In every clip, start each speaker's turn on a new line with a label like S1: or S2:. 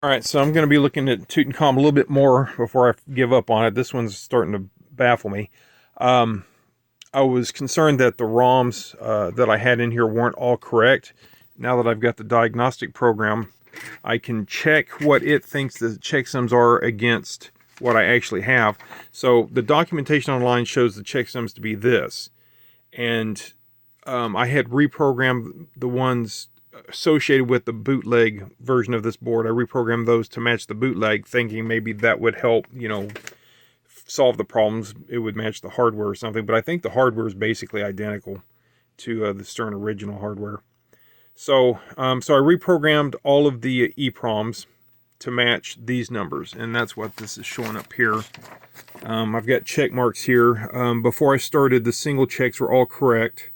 S1: All right, so I'm going to be looking at Tutankham a little bit more before I give up on it. This one's starting to baffle me. Um, I was concerned that the ROMs that I had in here weren't all correct. Now that I've got the diagnostic program, I can check what it thinks the checksums are against what I actually have. So the documentation online shows the checksums to be this. And I had reprogrammed the ones associated with the bootleg version of this board. I reprogrammed those to match the bootleg, thinking maybe that would help, solve the problems. It would match the hardware or something. But I think the hardware is basically identical to the Stern original hardware. So I reprogrammed all of the EPROMs to match these numbers, and that's what this is showing up here. I've got check marks here. Before I started, the single checks were all correct,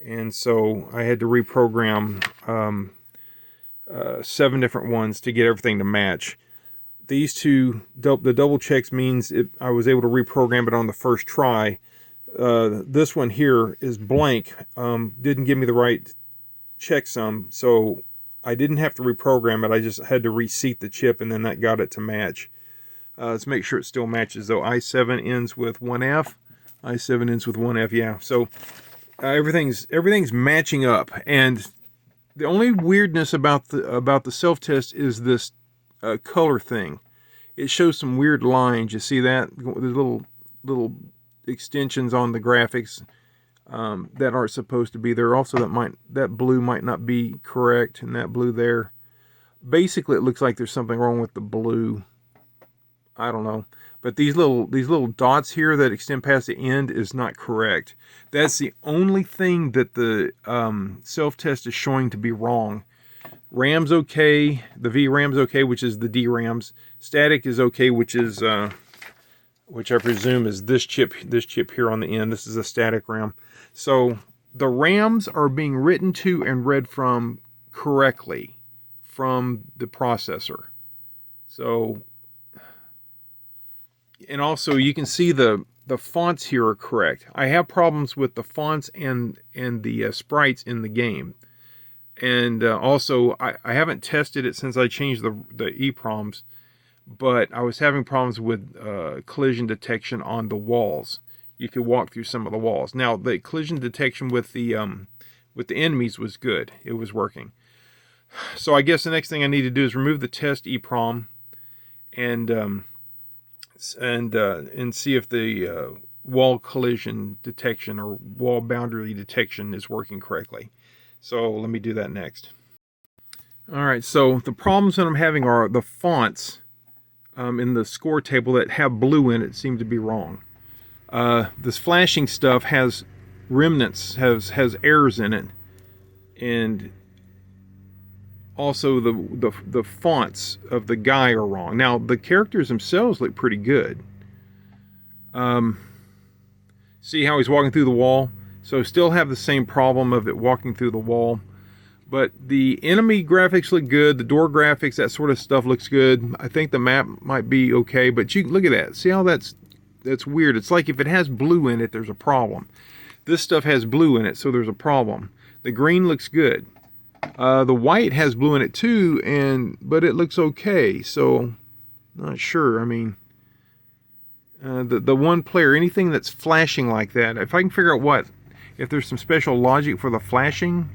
S1: and so I had to reprogram 7 different ones to get everything to match. These two, the double checks means I was able to reprogram it on the first try. This one here is blank, didn't give me the right checksum, so I didn't have to reprogram it. I just had to reseat the chip, and then that got it to match. Let's make sure it still matches though. I7 ends with 1F, I7 ends with 1F, yeah. So everything's matching up, and the only weirdness about the self-test is this color thing. It shows some weird lines. You see that? There's little extensions on the graphics that aren't supposed to be there. Also, that blue might not be correct, and that blue there. Basically, it looks like there's something wrong with the blue. I don't know, but these little dots here that extend past the end is not correct. That's the only thing that the self-test is showing to be wrong. RAM's okay, the VRAM's okay, which is the DRAMs. Static is okay, which I presume is this chip here on the end. This is a static RAM. So the RAMs are being written to and read from correctly from the processor. So, and also you can see the fonts here are correct. I have problems with the fonts and the sprites in the game. And also, I haven't tested it since I changed the EPROMs, but I was having problems with collision detection on the walls. You could walk through some of the walls. Now, the collision detection with the enemies was good. It was working. So I guess the next thing I need to do is remove the test EPROM and see if the wall collision detection or wall boundary detection is working correctly. So let me do that next. All right, so the problems that I'm having are the fonts in the score table that have blue in it seem to be wrong. This flashing stuff has remnants, has errors in it, and also the fonts of the guy are wrong. Now the characters themselves look pretty good. See how he's walking through the wall? So still have the same problem of it walking through the wall. But the enemy graphics look good. The door graphics, that sort of stuff looks good. I think the map might be okay. But you look at that. See how that's weird? It's like if it has blue in it, there's a problem. This stuff has blue in it, so there's a problem. The green looks good. The white has blue in it too, but it looks okay. So, not sure. I mean, the one player, anything that's flashing like that, if I can figure out if there's some special logic for the flashing,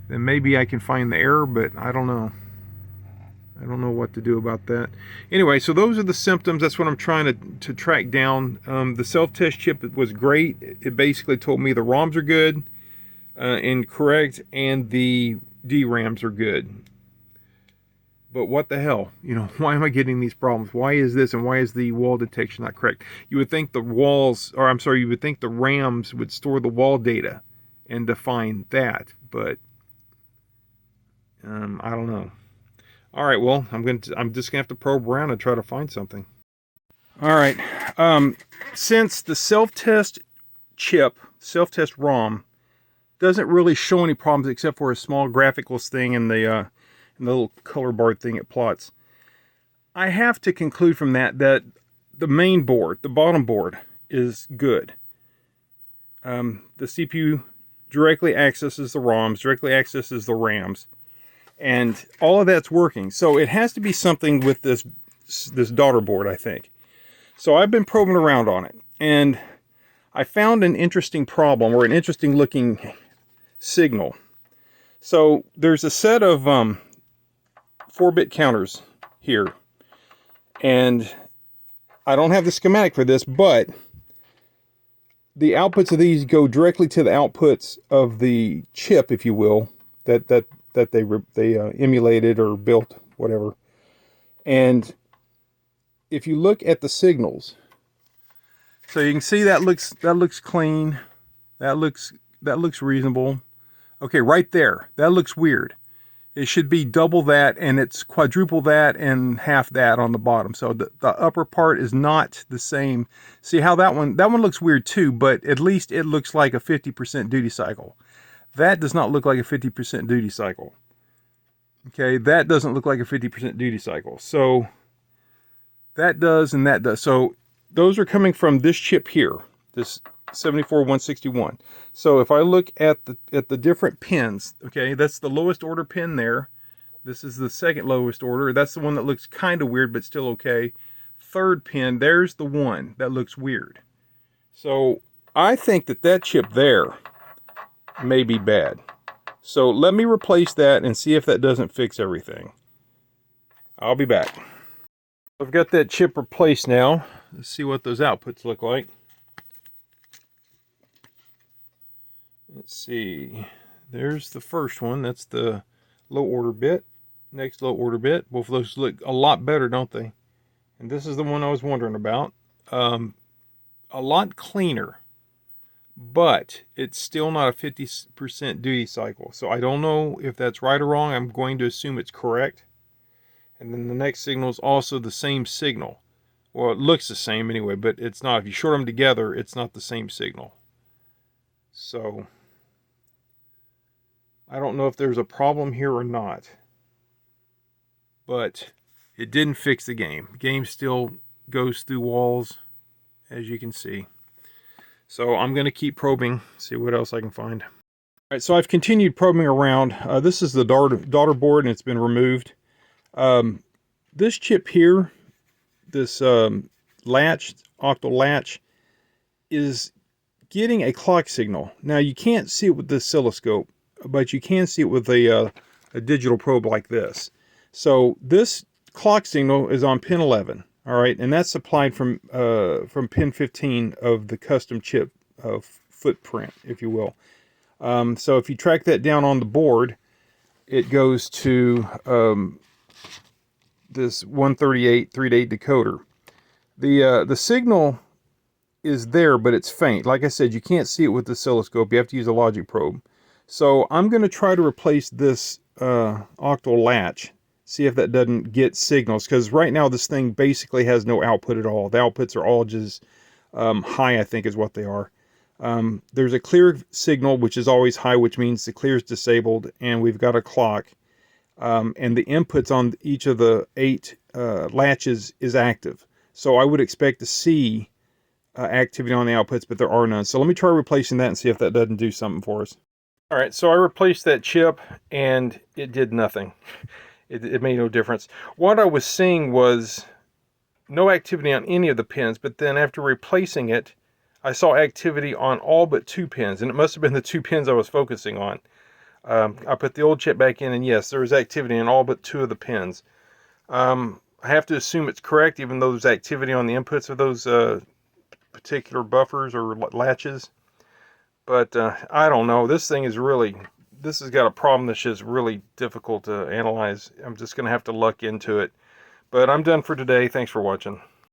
S1: then maybe I can find the error, but I don't know. I don't know what to do about that. Anyway, so those are the symptoms. That's what I'm trying to track down. The self-test chip was great. It basically told me the ROMs are good and correct, and the DRAMs are good. But what the hell? Why am I getting these problems? Why is this, and why is the wall detection not correct? You would think you would think the RAMs would store the wall data and define that, but I don't know. All right, well, I'm just gonna have to probe around and try to find something. All right, since the self-test chip, self-test ROM, doesn't really show any problems except for a small graphical thing in the little color bar thing it plots, I have to conclude from that the main board, the bottom board, is good. The CPU directly accesses the ROMs, directly accesses the RAMs, and all of that's working. So it has to be something with this daughter board, I think. So I've been probing around on it, and I found an interesting problem, or an interesting looking signal. So there's a set of 4-bit counters here, and I don't have the schematic for this, but the outputs of these go directly to the outputs of the chip, if you will, that they emulated or built, whatever. And if you look at the signals, so you can see that looks clean, that looks reasonable. Okay, right there, that looks weird. It should be double that, and it's quadruple that and half that on the bottom. So the upper part is not the same. See how that one looks weird too, but at least it looks like a 50% duty cycle. That does not look like a 50% duty cycle. Okay, that doesn't look like a 50% duty cycle. So that does and that does. So those are coming from this chip here, this 74161. So if I look at the different pins, okay, that's the lowest order pin there. This is the second lowest order. That's the one that looks kind of weird, but still okay. Third pin, there's the one that looks weird. So I think that chip there may be bad. So let me replace that and see if that doesn't fix everything. I'll be back. I've got that chip replaced now. Let's see what those outputs look like. Let's see. There's the first one. That's the low order bit. Next low order bit. Both of those look a lot better, don't they? And this is the one I was wondering about. A lot cleaner, but it's still not a 50% duty cycle. So I don't know if that's right or wrong. I'm going to assume it's correct. And then the next signal is also the same signal. Well, it looks the same anyway, but it's not. If you short them together, it's not the same signal. So I don't know if there's a problem here or not, but it didn't fix the game. The game still goes through walls, as you can see. So I'm going to keep probing, see what else I can find. All right, so I've continued probing around. This is the daughter board, and it's been removed. This chip here, this latch, octal latch, is getting a clock signal. Now you can't see it with the oscilloscope, but you can see it with a digital probe like this. So this clock signal is on pin 11, all right, and that's supplied from pin 15 of the custom chip footprint, if you will. So if you track that down on the board, it goes to this 138 3-to-8 decoder. The signal is there, but it's faint. Like I said, you can't see it with the oscilloscope. You have to use a logic probe. So I'm going to try to replace this octal latch, see if that doesn't get signals, because right now this thing basically has no output at all. The outputs are all just high, I think is what they are. There's a clear signal, which is always high, which means the clear is disabled, and we've got a clock. And the inputs on each of the 8 latches is active. So I would expect to see activity on the outputs, but there are none. So let me try replacing that and see if that doesn't do something for us. All right, so I replaced that chip, and it did nothing. It made no difference. What I was seeing was no activity on any of the pins, but then after replacing it, I saw activity on all but 2 pins, and it must have been the 2 pins I was focusing on. I put the old chip back in, and yes, there was activity on all but 2 of the pins. I have to assume it's correct, even though there's activity on the inputs of those particular buffers or latches. But I don't know. This has got a problem that's just really difficult to analyze. I'm just going to have to luck into it. But I'm done for today. Thanks for watching.